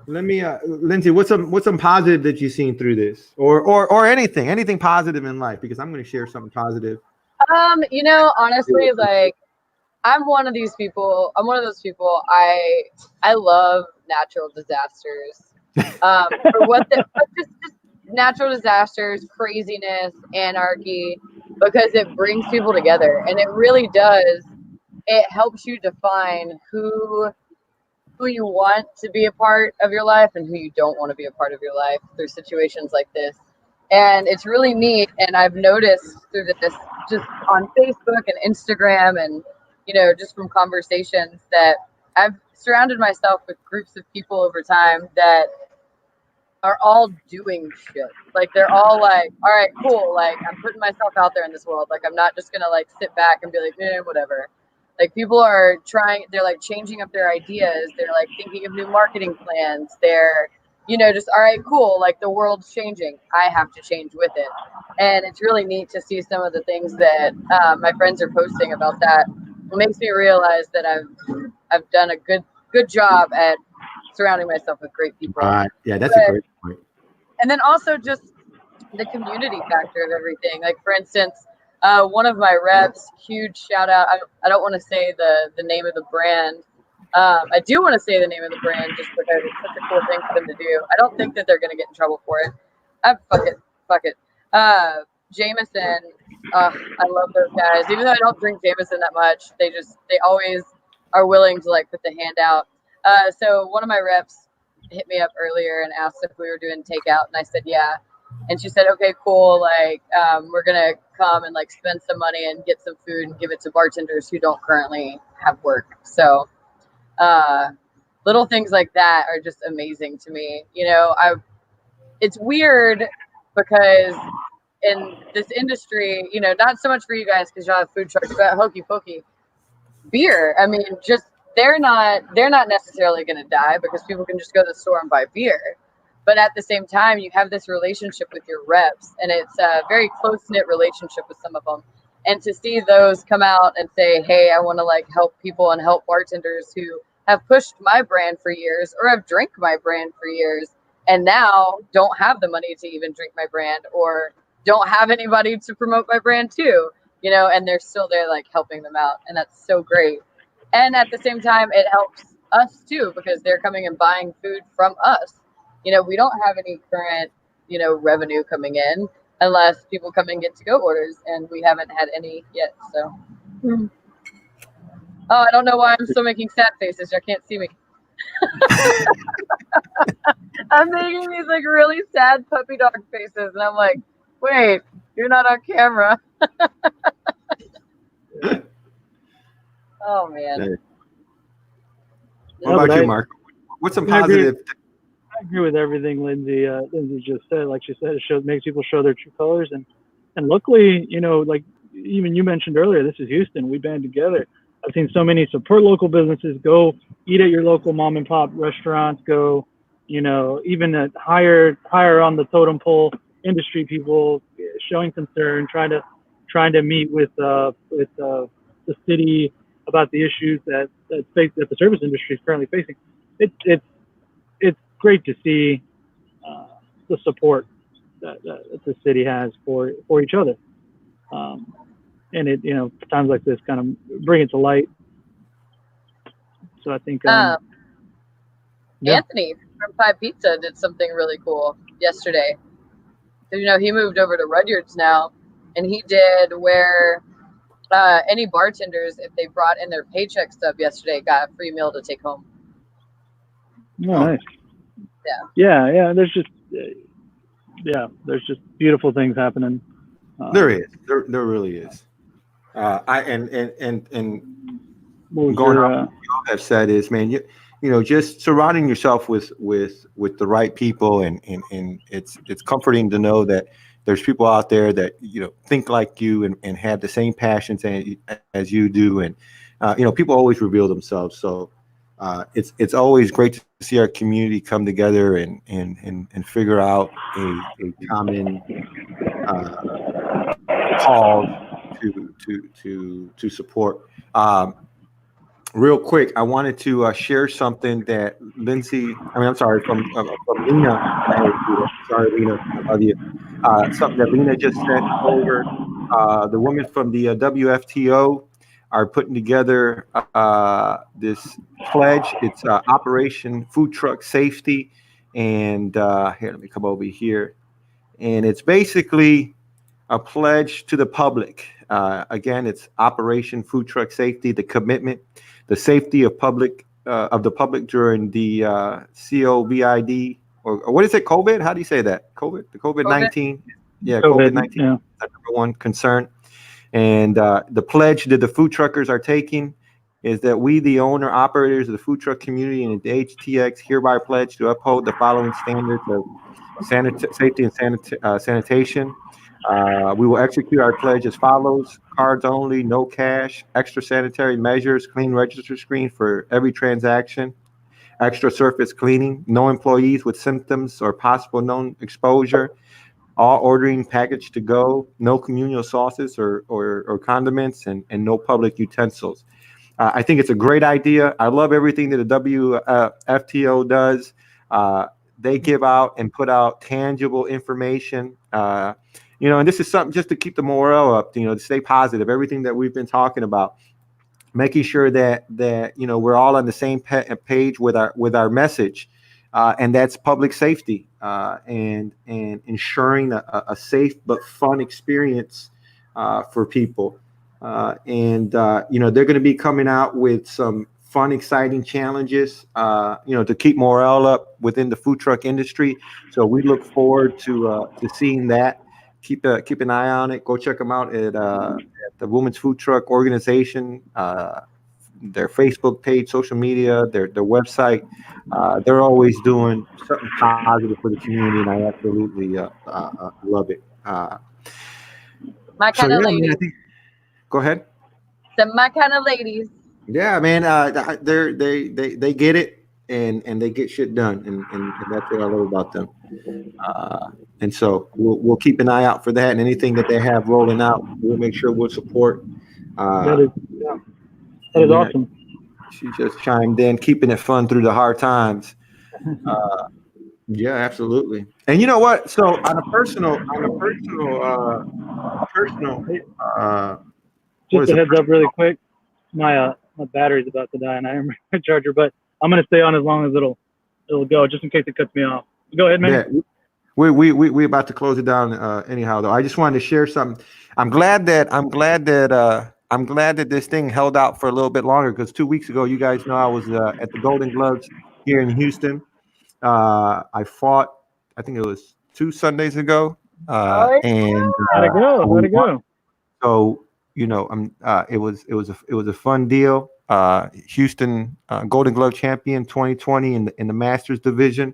Lindsay, what's some positive that you've seen through this, or anything positive in life? Because I'm going to share something positive. Honestly, like I'm one of those people. I love natural disasters. Just natural disasters, craziness, anarchy, because it brings people together, and it really does. It helps you define who you want to be a part of your life and who you don't want to be a part of your life through situations like this. And it's really neat. And I've noticed through this just on Facebook and Instagram and, just from conversations that I've surrounded myself with groups of people over time that are all doing shit. Like they're all like, all right, cool. Like I'm putting myself out there in this world. Like I'm not just going to like sit back and be like, whatever. Like people are they're like changing up their ideas. They're like thinking of new marketing plans. They're, just, all right, cool. Like the world's changing. I have to change with it. And it's really neat to see some of the things that my friends are posting about that. It makes me realize that I've done a good job at surrounding myself with great people. Yeah, that's a great point. And then also just the community factor of everything. Like for instance, one of my reps, huge shout out. I don't want to say the name of the brand. I do want to say the name of the brand just because it's such a cool thing for them to do. I don't think that they're going to get in trouble for it. Fuck it. Jameson. I love those guys. Even though I don't drink Jameson that much, they always are willing to like put the hand out. So one of my reps hit me up earlier and asked if we were doing takeout, and I said yeah. And she said, okay, cool. Like, we're gonna come and like spend some money and get some food and give it to bartenders who don't currently have work. So, little things like that are just amazing to me. It's weird because in this industry, not so much for you guys because y'all have food trucks, but hokey pokey beer. I mean, just they're not necessarily going to die because people can just go to the store and buy beer. But at the same time, you have this relationship with your reps, and it's a very close-knit relationship with some of them. And to see those come out and say, hey, I want to like help people and help bartenders who have pushed my brand for years or have drank my brand for years and now don't have the money to even drink my brand or don't have anybody to promote my brand too, and they're still there like helping them out. And that's so great. And at the same time, it helps us too because they're coming and buying food from us. We don't have any current, revenue coming in unless people come and get to-go orders, and we haven't had any yet. So, oh, I don't know why I'm still making sad faces. You can't see me. I'm making these like really sad puppy dog faces, and I'm like, wait, you're not on camera. Oh man. What about you, Mark? what's some I agree. positive? I agree with everything Lindsay just said. Like she said, makes people show their true colors, and luckily, like even you mentioned earlier, this is Houston. We band together. I've seen so many support local businesses. Go eat at your local mom and pop restaurants. Go, even at higher on the totem pole industry people showing concern, trying to meet with the city about the issues that the service industry is currently facing. It's great to see the support that the city has for each other, and it times like this kind of bring it to light. So I think yeah. Anthony from Five Pizza did something really cool yesterday. He moved over to Rudyard's now, and he did where any bartenders, if they brought in their paycheck stub yesterday, got a free meal to take home. Oh, nice. Yeah. There's just beautiful things happening. There really is. And going on what you all have said is, man, just surrounding yourself with the right people, and it's comforting to know that there's people out there that think like you and have the same passions as you do, and people always reveal themselves. So it's always great to see our community come together and figure out a common cause to support. Real quick, I wanted to share something that Lindsay. I'm sorry, from Lena. Sorry, Lena, I love you. Something that Lena just sent over. The women from the WFTO are putting together this pledge. It's Operation Food Truck Safety, and here, let me come over here, and it's basically a pledge to the public. Again, it's Operation Food Truck Safety, the commitment, the safety of the public during the COVID, or what is it? COVID? How do you say that? The COVID-19. Yeah, COVID-19. Yeah. That's number one concern. And the pledge that the food truckers are taking is that we, the owner operators of the food truck community and the HTX, hereby pledge to uphold the following standards of safety and sanitation. We will execute our pledge as follows: cards only, no cash, extra sanitary measures, clean register screen for every transaction, extra surface cleaning, no employees with symptoms or possible known exposure, all ordering package to go, no communal sauces or condiments, and no public utensils. I think it's a great idea. I love everything that the WFTO does. They give out and put out tangible information. And this is something just to keep the morale up, to stay positive. Everything that we've been talking about, making sure that we're all on the same page with our message, and that's public safety, and ensuring a safe but fun experience for people. And they're going to be coming out with some fun, exciting challenges, to keep morale up within the food truck industry. So we look forward to seeing that. Keep an eye on it. Go check them out at the Women's Food Truck Organization, their Facebook page, social media, their website. They're always doing something positive for the community, and I absolutely love it. My kind of ladies. Go ahead. My kind of ladies. Yeah, man. They get it, and they get shit done, and that's what I love about them. And so we'll keep an eye out for that, and anything that they have rolling out, we'll make sure we'll support. That is awesome. She just chimed in, keeping it fun through the hard times. Yeah, absolutely. And you know what? So on a personal, just a heads up, really quick. My battery's about to die, and I am my charger, but I'm gonna stay on as long as it'll go, just in case it cuts me off. Go ahead, man. Yeah. We about to close it down anyhow, though. I just wanted to share something. I'm glad that this thing held out for a little bit longer, because 2 weeks ago, you guys know I was at the Golden Gloves here in Houston. I fought, I think it was 2 Sundays ago, and how'd it go? So it was a fun deal. Houston Golden Glove champion 2020 in the Masters division.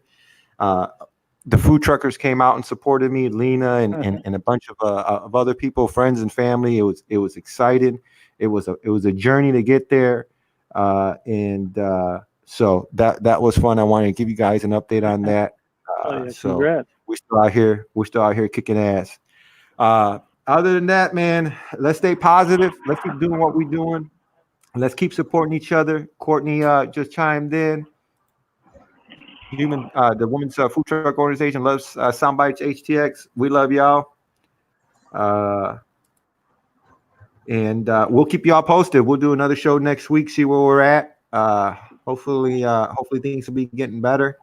The food truckers came out and supported me, Lena and a bunch of other people, friends and family. It was exciting. It was a journey to get there, so that was fun. I wanted to give you guys an update on that. So congrats. we're still out here kicking ass. Other than that, man, let's stay positive. Let's keep doing what we're doing. Let's keep supporting each other. Courtney just chimed in. The Women's Food Truck Organization loves Soundbites HTX. We love y'all. And we'll keep y'all posted. We'll do another show next week, see where we're at. Hopefully things will be getting better.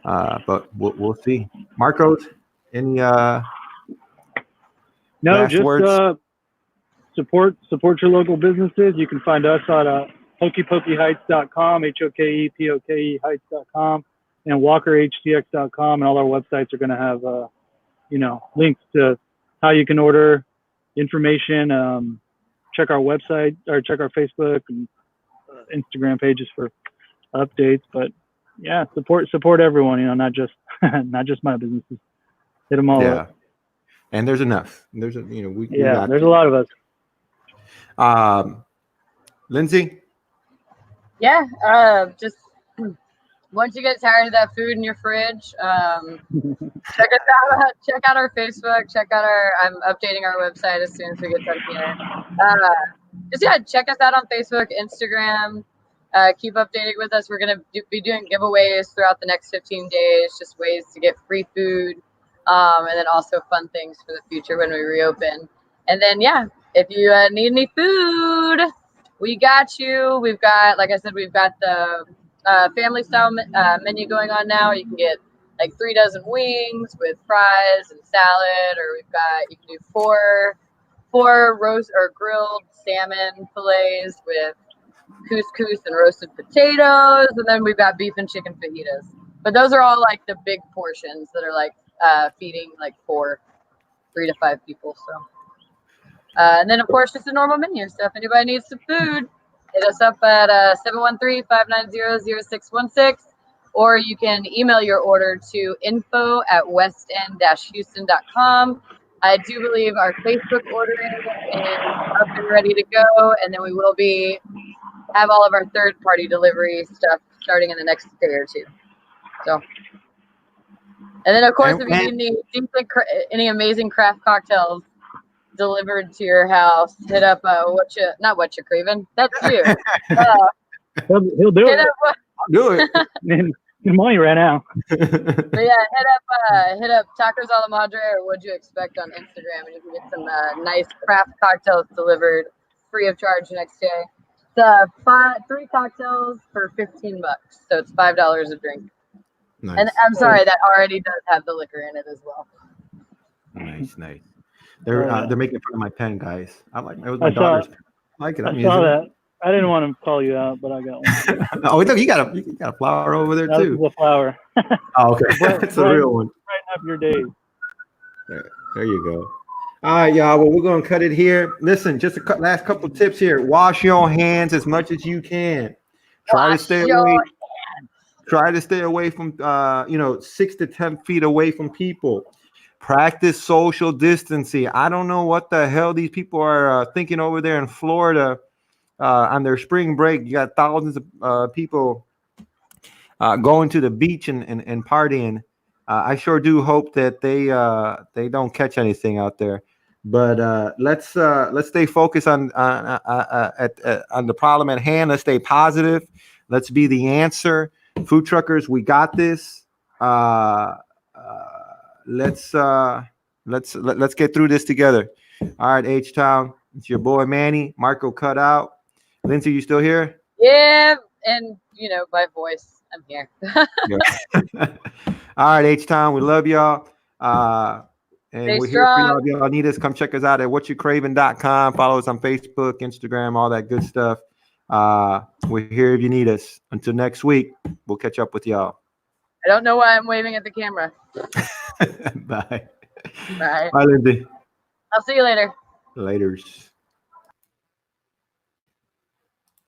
But we'll see. Marcos, any No, last just words? support your local businesses. You can find us at hokeypokeyheights.com, HOKEPOKE heights.com, and walkerhtx.com, and all our websites are going to have links to how you can order information. Check our website or check our Facebook and Instagram pages for updates. But yeah, support everyone. Not just my businesses. Hit them all up. And there's enough. There's a lot of us. Lindsay. Yeah, just once you get tired of that food in your fridge, check us out. Check out our Facebook. I'm updating our website as soon as we get done here. Check us out on Facebook, Instagram. Keep updating with us. We're gonna be doing giveaways throughout the next 15 days, just ways to get free food, and then also fun things for the future when we reopen. And then if you need any food, we got you. We've got, like I said, we've got the family style menu going on now. You can get like 3 dozen wings with fries and salad, or you can do four roast or grilled salmon fillets with couscous and roasted potatoes, and then we've got beef and chicken fajitas. But those are all like the big portions that are like feeding like 3 to 5 people. So. And then, of course, just a normal menu. So if anybody needs some food, hit us up at 713-590-0616, or you can email your order to info@westend-houston.com. I do believe our Facebook ordering is up and ready to go, and then we will have all of our third-party delivery stuff starting in the next day or two. So, and then, of course, if you need any amazing craft cocktails delivered to your house, hit up what you craving. That's you. He'll do it. Do it. Good money right now. But yeah, hit up Tacos a la Madre or What'd You Expect on Instagram, and you can get some nice craft cocktails delivered free of charge next day. It's 3 cocktails for $15, so it's $5 a drink. Nice. And I'm sorry, that already does have the liquor in it as well. Nice. They're making fun of my pen, guys. It was my I daughter's pen. I like it. I saw that. I didn't want to call you out, but I got one. Oh, you got a flower over there too. That's the flower. Oh, okay. That's a real one. Brighten up your days. There you go. All right, y'all. Well, we're gonna cut it here. Listen, just last couple tips here. Wash your hands as much as you can. Try to stay away from 6 to 10 feet away from people. Practice social distancing. I don't know what the hell these people are thinking over there in Florida on their spring break. You got thousands of people going to the beach and partying. I sure do hope that they don't catch anything out there. But let's stay focused on the problem at hand. Let's stay positive. Let's be the answer. Food truckers, we got this. Let's get through this together. All right, H-Town. It's your boy Manny. Marco cut out. Lindsay, you still here? Yeah, and my voice. I'm here. All right, H-Town. We love y'all. And Stay we're strong. here for y'all. If y'all need us, come check us out at whatyourcraving.com. Follow us on Facebook, Instagram, all that good stuff. We're here if you need us. Until next week, we'll catch up with y'all. I don't know why I'm waving at the camera. Bye. Bye. Bye, Lindsay. I'll see you later. Laters.